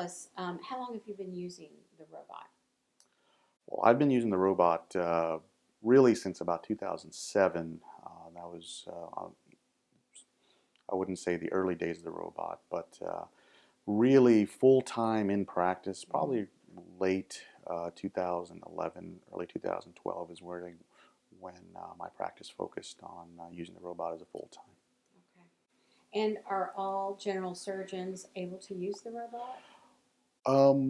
us, how long have you been using the robot? Well, I've been using the robot really since about 2007. That was, I wouldn't say the early days of the robot, but really full time in practice, Mhm. probably late 2011, early 2012 is when my practice focused on using the robot as a full time. Okay. And are all general surgeons able to use the robot?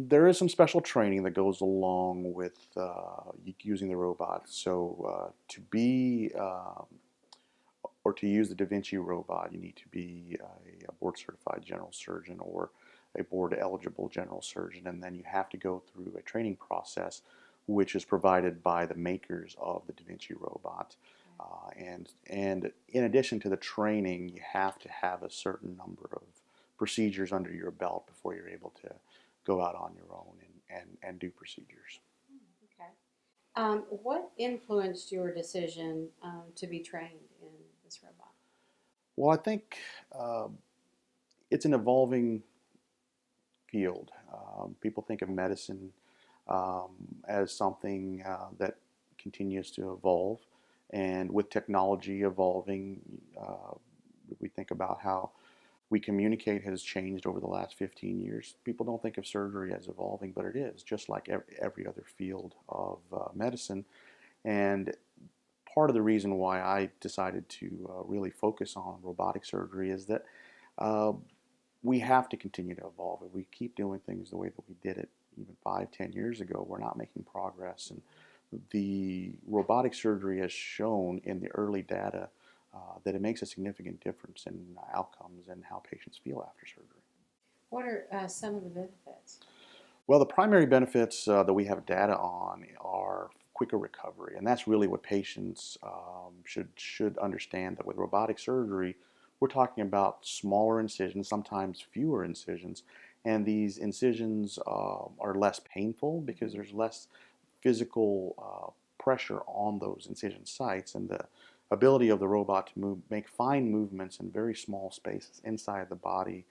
There is some special training that goes along with using the robot. So to be or to use the Da Vinci robot, you need to be a board certified general surgeon or a board eligible general surgeon, and then you have to go through a training process which is provided by the makers of the Da Vinci robot. And in addition to the training, you have to have a certain number of procedures under your belt before you're able to go out on your own and do procedures. Okay. What influenced your decision to be trained in this robot? Well, I think it's an evolving field. People think of medicine um, as something that continues to evolve. And with technology evolving, uh, we think about how we communicate has changed over the last 15 years. People don't think of surgery as evolving, but it is, just like every other field of medicine. And part of the reason why I decided to really focus on robotic surgery is that uh, we have to continue to evolve. If we keep doing things the way that we did it even 5, 10 years ago, we're not making progress. And the robotic surgery has shown in the early data that it makes a significant difference in outcomes and how patients feel after surgery. What are some of the benefits? Well, the primary benefits that we have data on are quicker recovery, and that's really what patients should understand. That with robotic surgery, we're talking about smaller incisions, sometimes fewer incisions, and these incisions are less painful because Mhm. there's less physical pressure on those incision sites, and the ability of the robot to make fine movements in very small spaces inside the body,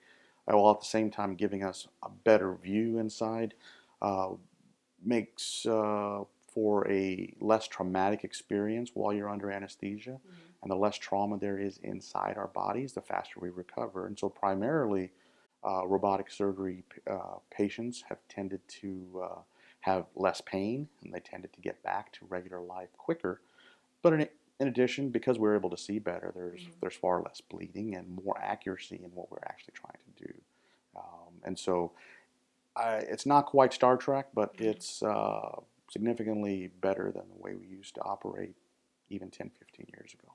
while at the same time giving us a better view inside, uh, makes for a less traumatic experience while you're under anesthesia. Mhm. And the less trauma there is inside our bodies, the faster we recover. And so, primarily, robotic surgery patients have tended to have less pain and they tended to get back to regular life quicker. But in addition, because we're able to see better, Mhm. there's far less bleeding and more accuracy in what we're actually trying to do. And so it's not quite Star Trek, but Mhm. it's significantly better than the way we used to operate even 10, 15 years ago.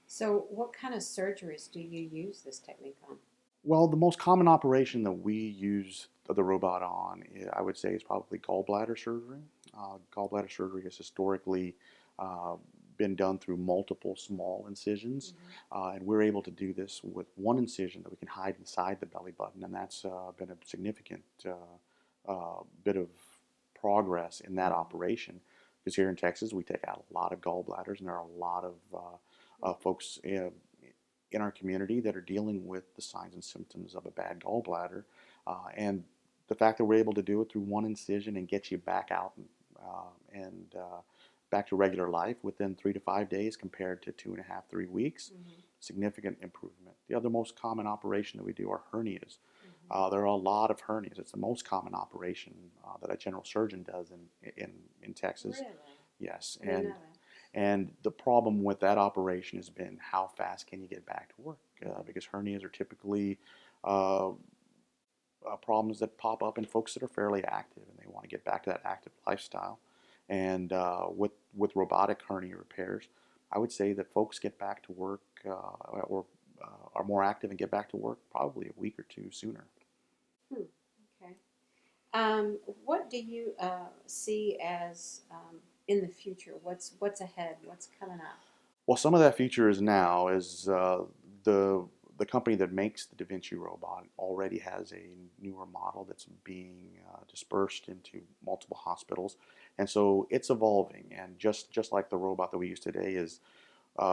So, what kind of surgeries do you use this technique on? Well, the most common operation that we use the robot on, I would say, is probably gallbladder surgery. Gallbladder surgery has historically uh, been done through multiple small incisions, Mhm. and we're able to do this with one incision that we can hide inside the belly button, and that's been a significant bit of progress in that Mhm. operation. Because here in Texas, we take out a lot of gallbladders, and there are a lot of folks in our community that are dealing with the signs and symptoms of a bad gallbladder. And the fact that we're able to do it through one incision and get you back out and back to regular life within 3 to 5 days compared to 2.5, 3 weeks, Mhm. significant improvement. The other most common operation that we do are hernias. Mhm. There are a lot of hernias. It's the most common operation that a general surgeon does in Texas. Really? Yes, I didn't know that. and the problem with that operation has been how fast can you get back to work? Mhm. Because hernias are typically uh, problems that pop up in folks that are fairly active and they want to get back to that active lifestyle. And with robotic hernia repairs, I would say that folks get back to work or are more active and get back to work probably a week or two sooner. Hmm. Okay. What do you see as in the future? What's ahead? What's coming up? Well, some of that feature is now is the the company that makes the Da Vinci robot already has a newer model that's being dispersed into multiple hospitals, and so it's evolving. And just like the robot that we use today is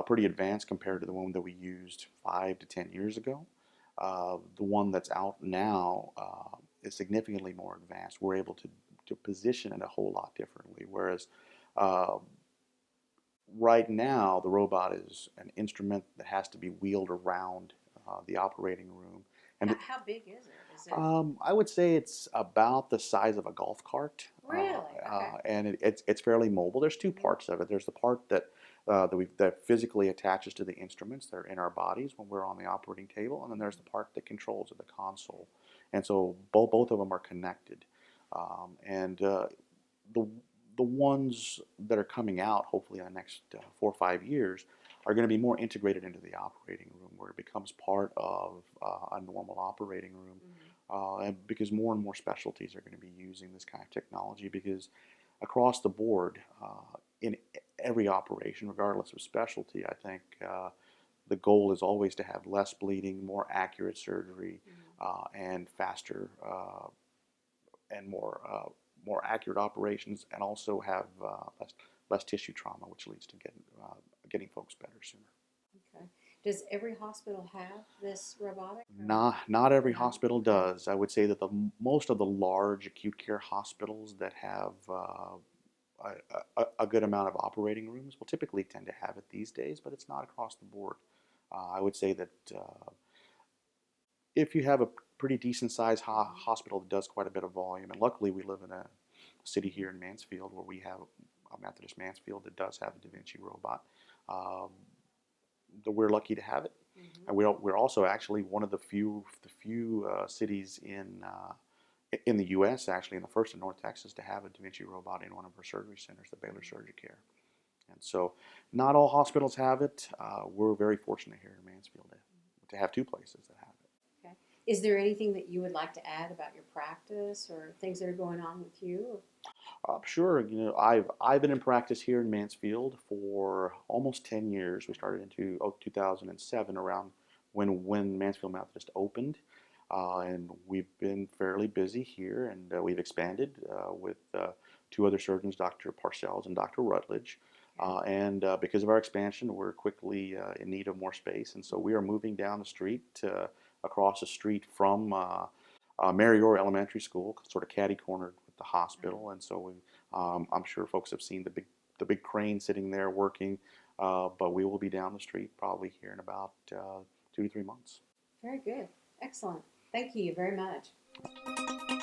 pretty advanced compared to the one that we used 5 to 10 years ago. The one that's out now is significantly more advanced. We're able to position it a whole lot differently. Whereas uh, right now, the robot is an instrument that has to be wheeled around the operating room. And How big is it? Is it I would say it's about the size of a golf cart, really? Okay. and it's fairly mobile. There's two Hmm. parts of it. There's the part that physically attaches to the instruments that are in our bodies when we're on the operating table, and then there's the part that controls it, the console. And so both of them are connected, and the the ones that are coming out, hopefully in the next 4 or 5 years, are going to be more integrated into the operating room, where it becomes part of a normal operating room. Hmm. And because more and more specialties are going to be using this kind of technology, because across the board, in every operation, regardless of specialty, I think the goal is always to have less bleeding, more accurate surgery, Hmm. and faster and more accurate operations, and also have less tissue trauma, which leads to getting folks better sooner. Okay. Does every hospital have this robotic or Not every no? hospital Okay. does. I would say that the most of the large acute care hospitals that have a good amount of operating rooms will typically tend to have it these days, but it's not across the board. I would say that if you have a pretty decent sized Hmm. hospital that does quite a bit of volume, and luckily we live in a city here in Mansfield where we have a Methodist Mansfield that does have a Da Vinci robot, um, that we're lucky to have it. Hmm. And we're also actually one of the few cities in the U.S. actually, and the first in North Texas to have a Da Vinci robot in one of our surgery centers, the Baylor Surgicare. And so, not all hospitals have it. We're very fortunate here in Mansfield to have two places that have it. Okay. Is there anything that you would like to add about your practice or things that are going on with you? Sure. I've been in practice here in Mansfield for almost 10 years. We started in 2007, around when Mansfield Methodist opened, and we've been fairly busy here, and we've expanded with two other surgeons, Dr. Parcells and Dr. Rutledge. Okay. And because of our expansion, we're quickly in need of more space, and so we are moving down the street, across the street from Mary Orr Elementary School, sort of catty cornered with the hospital. And so I'm sure folks have seen the big crane sitting there working, but we will be down the street probably here in about 2 to 3 months. Very good. Excellent. Thank you very much.